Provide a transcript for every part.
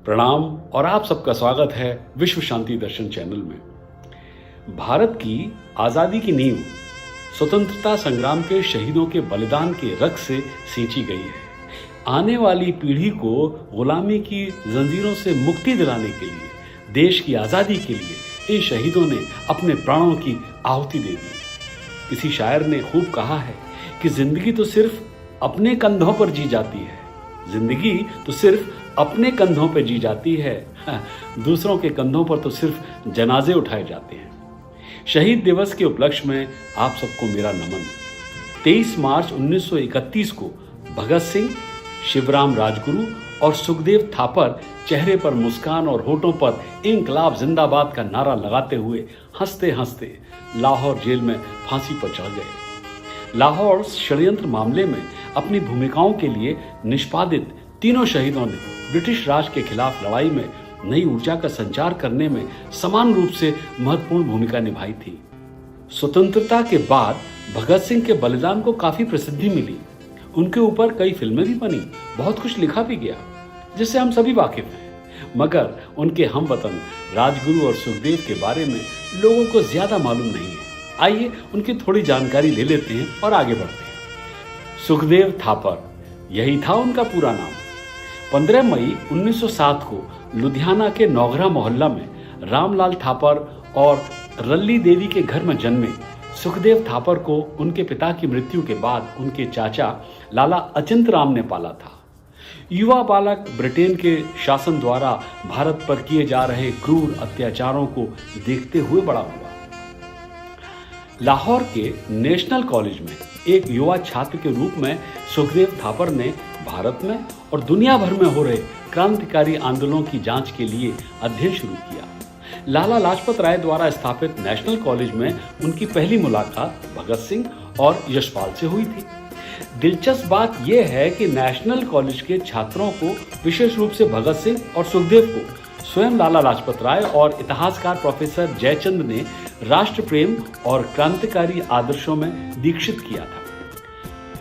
प्रणाम और आप सबका स्वागत है विश्व शांति दर्शन चैनल में। भारत की आज़ादी की नींव स्वतंत्रता संग्राम के शहीदों के बलिदान के रक्त से सींची गई है। आने वाली पीढ़ी को गुलामी की जंजीरों से मुक्ति दिलाने के लिए, देश की आज़ादी के लिए इन शहीदों ने अपने प्राणों की आहुति दे दी। किसी शायर ने खूब कहा है कि जिंदगी तो सिर्फ अपने कंधों पर जी जाती है, जिंदगी तो सिर्फ अपने कंधों पर जी जाती है, दूसरों के कंधों पर तो सिर्फ जनाजे उठाए जाते हैं। शहीद दिवस के उपलक्ष्य में आप सबको मेरा नमन। 23 मार्च 1931 को भगत सिंह, शिवराम राजगुरु और सुखदेव थापर चेहरे पर मुस्कान और होठों पर इंकलाब जिंदाबाद का नारा लगाते हुए हंसते हंसते लाहौर जेल में फांसी पर चढ़ गए। लाहौर षड्यंत्र मामले में अपनी भूमिकाओं के लिए निष्पादित तीनों शहीदों ने ब्रिटिश राज के खिलाफ लड़ाई में नई ऊर्जा का संचार करने में समान रूप से महत्वपूर्ण भूमिका निभाई थी। स्वतंत्रता के बाद भगत सिंह के बलिदान को काफी प्रसिद्धि मिली। उनके ऊपर कई फिल्में भी बनी, बहुत कुछ लिखा भी गया, जिससे हम सभी वाकिफ हैं। मगर उनके हमवतन राजगुरु और सुखदेव के बारे में लोगों को ज्यादा मालूम नहीं है। आइए उनकी थोड़ी जानकारी ले लेते हैं और आगे बढ़ते हैं। सुखदेव थापर, यही था उनका पूरा नाम। 15 मई 1907 को लुधियाना के नौगरा मोहल्ला में रामलाल थापर और रल्ली देवी के घर में जन्मे सुखदेव थापर को उनके पिता की मृत्यु के बाद उनके चाचा लाला अचिंत राम ने पाला था। युवा बालक ब्रिटेन के शासन द्वारा भारत पर किए जा रहे क्रूर अत्याचारों को देखते हुए बड़ा हुआ। लाहौर के नेशनल कॉलेज में एक युवा छात्र के रूप में सुखदेव थापर ने भारत में और दुनिया भर में हो रहे क्रांतिकारी आंदोलनों की जांच के लिए अध्ययन शुरू किया। लाला लाजपत राय द्वारा स्थापित नेशनल कॉलेज में उनकी पहली मुलाकात भगत सिंह और यशपाल से हुई थी। दिलचस्प बात यह है कि नेशनल कॉलेज के छात्रों को, विशेष रूप से भगत सिंह और सुखदेव को, स्वयं लाला लाजपत राय और इतिहासकार प्रोफेसर जयचंद ने राष्ट्र प्रेम और क्रांतिकारी आदर्शों में दीक्षित किया था।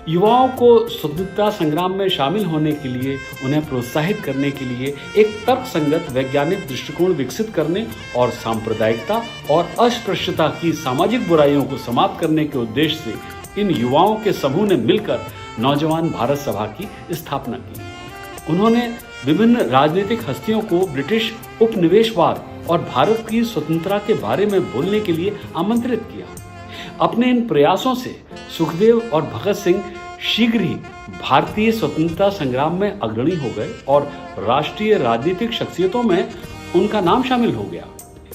युवाओं को स्वतंत्रता संग्राम में शामिल होने के लिए, उन्हें प्रोत्साहित करने के लिए एक तर्कसंगत वैज्ञानिक दृष्टिकोण विकसित करने और सांप्रदायिकता और अस्पृश्यता की सामाजिक बुराइयों को समाप्त करने के उद्देश्य से इन युवाओं के समूह ने मिलकर नौजवान भारत सभा की स्थापना की। उन्होंने विभिन्न राजनीतिक हस्तियों को ब्रिटिश उपनिवेशवाद और भारत की स्वतंत्रता के बारे में बोलने के लिए आमंत्रित किया। अपने इन प्रयासों से सुखदेव और भगत सिंह शीघ्र ही भारतीय स्वतंत्रता संग्राम में अग्रणी हो गए और राष्ट्रीय राजनीतिक शख्सियतों में उनका नाम शामिल हो गया।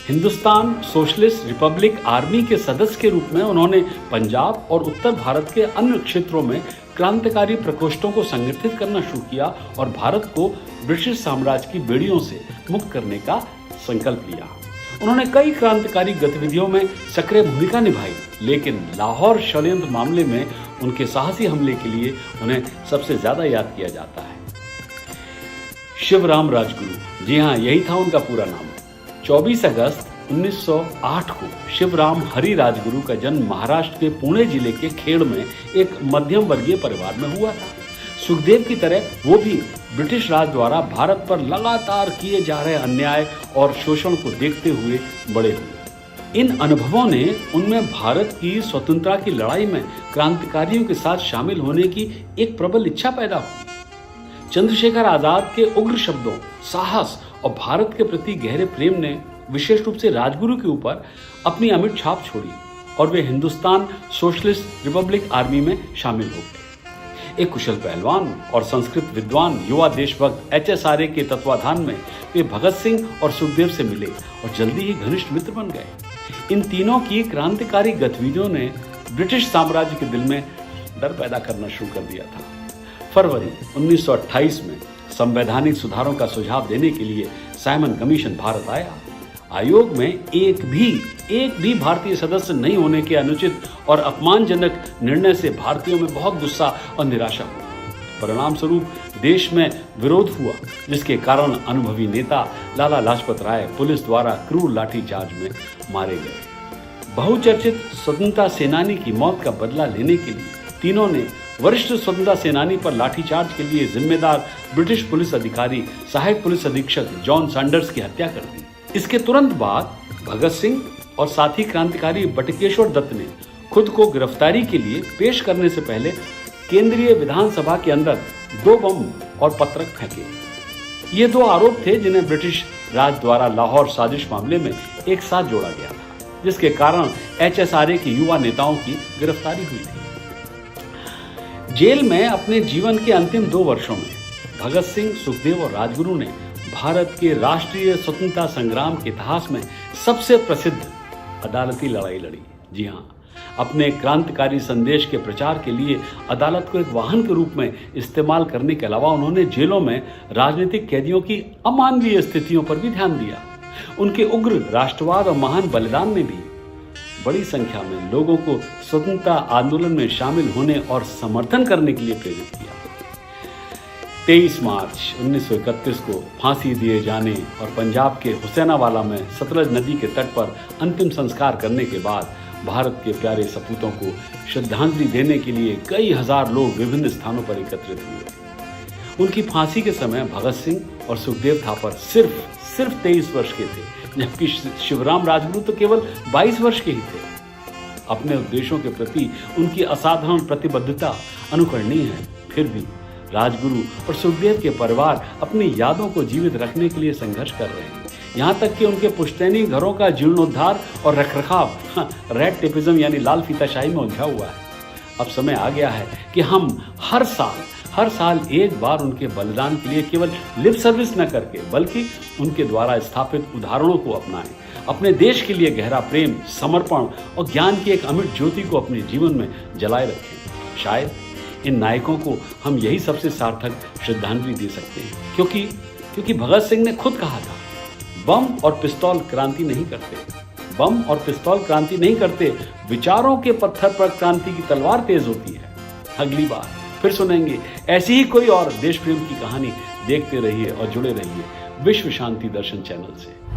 हिंदुस्तान सोशलिस्ट रिपब्लिक आर्मी के सदस्य के रूप में उन्होंने पंजाब और उत्तर भारत के अन्य क्षेत्रों में क्रांतिकारी प्रकोष्ठों को संगठित करना शुरू किया और भारत को ब्रिटिश साम्राज्य की बेड़ियों से मुक्त करने का संकल्प लिया। उन्होंने कई क्रांतिकारी गतिविधियों में सक्रिय भूमिका निभाई, लेकिन लाहौर षड्यंत्र मामले में उनके साहसी हमले के लिए उन्हें सबसे ज्यादा याद किया जाता है। शिवराम राजगुरु, जी हाँ, यही था उनका पूरा नाम। 24 अगस्त 1908 को शिवराम हरि राजगुरु का जन्म महाराष्ट्र के पुणे जिले के खेड़ में एक मध्यम वर्गीय परिवार में हुआ था। सुखदेव की तरह वो भी ब्रिटिश राज द्वारा भारत पर लगातार किए जा रहे अन्याय और शोषण को देखते हुए बड़े हुए। इन अनुभवों ने उनमें भारत की स्वतंत्रता की लड़ाई में क्रांतिकारियों के साथ शामिल होने की एक प्रबल इच्छा पैदा हुई। चंद्रशेखर आजाद के उग्र शब्दों, साहस और भारत के प्रति गहरे प्रेम ने विशेष रूप से राजगुरु के ऊपर अपनी अमिट छाप छोड़ी और वे हिंदुस्तान सोशलिस्ट रिपब्लिक आर्मी में शामिल हो गए। एक कुशल पहलवान और संस्कृत विद्वान युवा देशभक्त HSRA के तत्वाधान में वे भगत सिंह और सुखदेव से मिले और जल्दी ही घनिष्ठ मित्र बन गए। इन तीनों की क्रांतिकारी गतिविधियों ने ब्रिटिश साम्राज्य के दिल में डर पैदा करना शुरू कर दिया था। फरवरी 1928 में संवैधानिक सुधारों का सुझाव देने के लिए साइमन कमीशन भारत आया। आयोग में एक भी भारतीय सदस्य नहीं होने के अनुचित और अपमानजनक निर्णय से भारतीयों में बहुत गुस्सा और निराशा हुई। परिणाम स्वरूप देश में विरोध हुआ, जिसके कारण अनुभवी नेता लाला लाजपत राय पुलिस द्वारा क्रूर लाठीचार्ज में मारे गए। बहुचर्चित स्वतंत्रता सेनानी की मौत का बदला लेने के लिए तीनों ने वरिष्ठ स्वतंत्रता सेनानी पर लाठीचार्ज के लिए जिम्मेदार ब्रिटिश पुलिस अधिकारी सहायक पुलिस अधीक्षक जॉन सैंडर्स की हत्या कर दी। इसके तुरंत बाद भगत सिंह और साथी क्रांतिकारी बटुकेश्वर दत्त ने खुद को गिरफ्तारी के लिए पेश करने से पहले केंद्रीय विधानसभा के अंदर 2 बम और पत्रक फेंके। ये 2 आरोप थे जिन्हें ब्रिटिश राज द्वारा लाहौर साजिश मामले में एक साथ जोड़ा गया था, जिसके कारण HSRA के युवा नेताओं की गिरफ्तारी हुई थी। जेल में अपने जीवन के अंतिम 2 वर्षों में भगत सिंह, सुखदेव और राजगुरु ने भारत के राष्ट्रीय स्वतंत्रता संग्राम के इतिहास में सबसे प्रसिद्ध अदालती लड़ाई लड़ी। जी हाँ, अपने क्रांतिकारी संदेश के प्रचार के लिए अदालत को एक वाहन के रूप में इस्तेमाल करने के अलावा उन्होंने जेलों में राजनीतिक कैदियों की अमानवीय स्थितियों पर भी ध्यान दिया। उनके उग्र राष्ट्रवाद और महान बलिदान ने भी बड़ी संख्या में लोगों को स्वतंत्रता आंदोलन में शामिल होने और समर्थन करने के लिए प्रेरित किया। 23 मार्च 1931 को फांसी दिए जाने और पंजाब के हुसैनावाला में सतलज नदी के तट पर अंतिम संस्कार करने के बाद भारत के प्यारे सपूतों को श्रद्धांजलि देने के लिए कई हजार लोग विभिन्न स्थानों पर एकत्रित हुए। उनकी फांसी के समय भगत सिंह और सुखदेव थापर सिर्फ 23 वर्ष के थे, जबकि शिवराम राजगुरु तो केवल 22 वर्ष के ही थे। अपने उद्देश्यों के प्रति उनकी असाधारण प्रतिबद्धता अनुकरणीय है। फिर भी राजगुरु और सुखदेव के परिवार अपनी यादों को जीवित रखने के लिए संघर्ष कर रहे हैं। यहाँ तक कि उनके पुश्तैनी घरों का जीर्णोद्धार और रखरखाव रेड टेपिज्म यानी लाल फीताशाही में उलझा हुआ है। अब समय आ गया है कि हम हर साल एक बार उनके बलिदान के लिए केवल लिप सर्विस न करके बल्कि उनके द्वारा स्थापित उदाहरणों को अपनाएं। अपने देश के लिए गहरा प्रेम, समर्पण और ज्ञान की एक अमिट ज्योति को अपने जीवन में जलाए रखें। शायद इन नायकों को हम यही सबसे सार्थक श्रद्धांजलि दे सकते हैं, क्योंकि भगत सिंह ने खुद कहा था, बम और पिस्तौल क्रांति नहीं करते। बम और पिस्तौल क्रांति नहीं करते, विचारों के पत्थर पर क्रांति की तलवार तेज होती है। अगली बार फिर सुनेंगे ऐसी ही कोई और देश प्रेम की कहानी। देखते रहिए और जुड़े रहिए विश्व शांति दर्शन चैनल से।